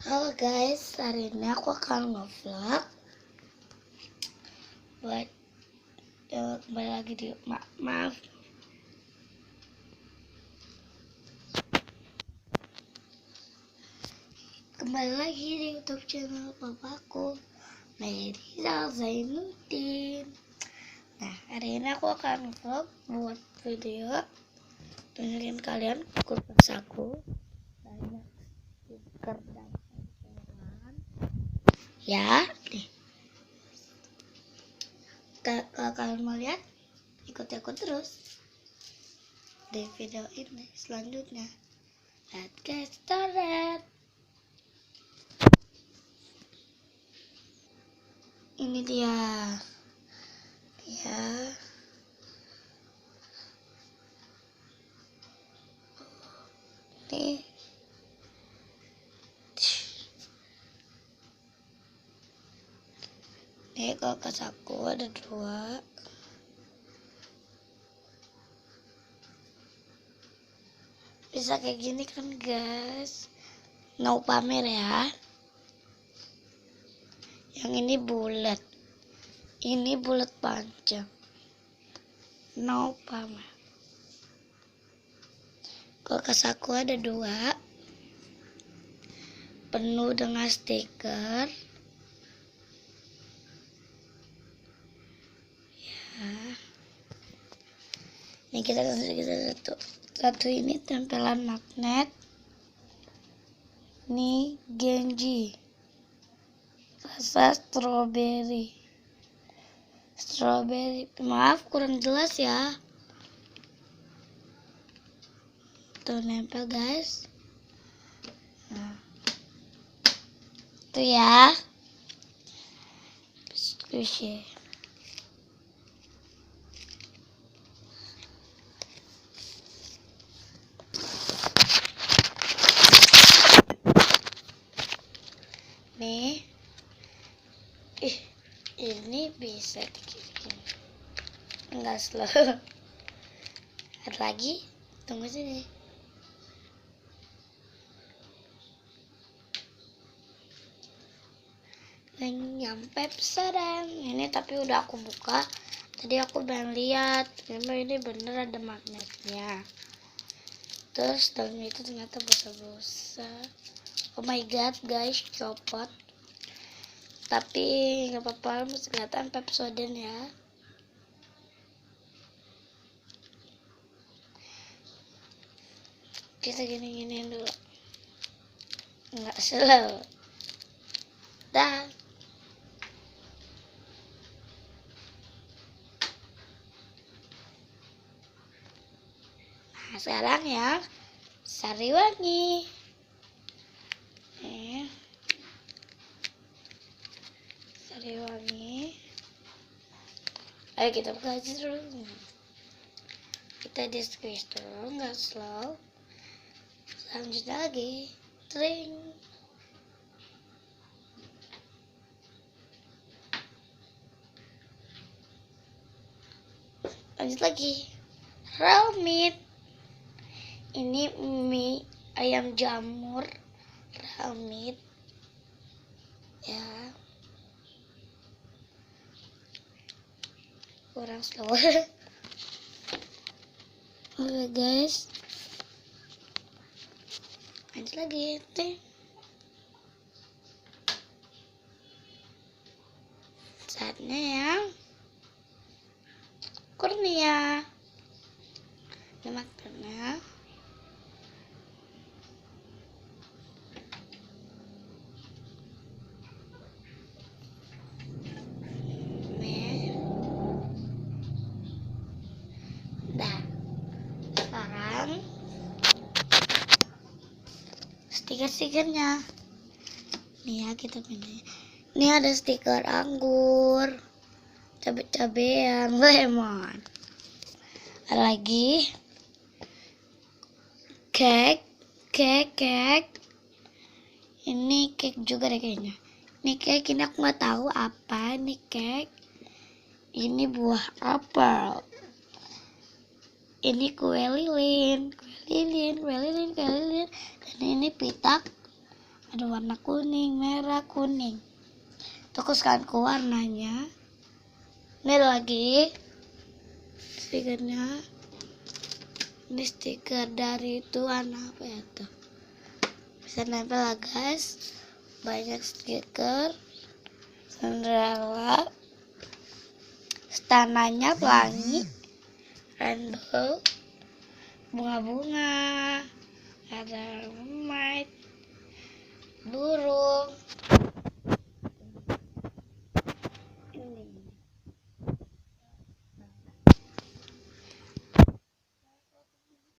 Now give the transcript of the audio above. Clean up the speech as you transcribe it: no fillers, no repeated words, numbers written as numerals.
Halo guys, hari ini aku akan nge-vlog buat kembali lagi di maaf kembali lagi di YouTube channel papaku, Merizal Zainuddin. Nah, hari ini aku akan vlog buat video dengerin kalian kulkas aku banyak stiker dan tempelan ya nih. Kalau kalian mau lihat, ikut-ikut terus di video ini selanjutnya. Let's get started. Ini dia nih. Nih kulkas aku ada 2. Bisa kayak gini kan guys. No pamer ya. Yang ini bulat. Ini bulat panjang. No pamer. Kulkas aku ada 2. Penuh dengan stiker. Ini kita satu ini tempelan magnet. Ini Genji rasa strawberry. Maaf kurang jelas ya. Tuh nempel guys. Nah, tuh ya. Squishy. Nih, ini bisa digini. Enggak slow. Ada lagi, tunggu sini. Nyampe pesanan. Ini tapi udah aku buka. Tadi aku pengen lihat, memang ini bener ada magnetnya. Terus dalam itu ternyata busa-busa. Oh my god guys, copot. Tapi nggak apa-apa, masih kelihatan Pepsodent ya. Kita gini-giniin dulu. Nggak slow. Dah. Nah sekarang ya Sariwangi. Sariwangi. Ayo kita buka aja dulu. Kita di squeeze dulu, nggak slow. Selanjutnya lagi, tring. Lanjut lagi, raw meat. Ini mie ayam jamur raw meat ya. Kurang slow. Oke guys, lanjut lagi. Saatnya yang Kurnia. Lemaknya dah. Sekarang stiker-stikernya nih ya, kita pilih. Ini ada stiker anggur, cabe-cabean, lemon. Ada lagi cake. Ini cake juga deh kayaknya. Ini cake, ini aku nggak tahu apa ini cake. Ini buah apel. Ini kue lilin. Dan ini pitak ada warna kuning, merah, kuning. Aku skanku warnanya. Ini lagi stikernya. Ini stiker dari itu warna apa ya tuh? Bisa nempel lah guys. Banyak stiker. Cinderella. Stananya pelangi. Rainbow. Bunga-bunga. Ada mermaid. Burung.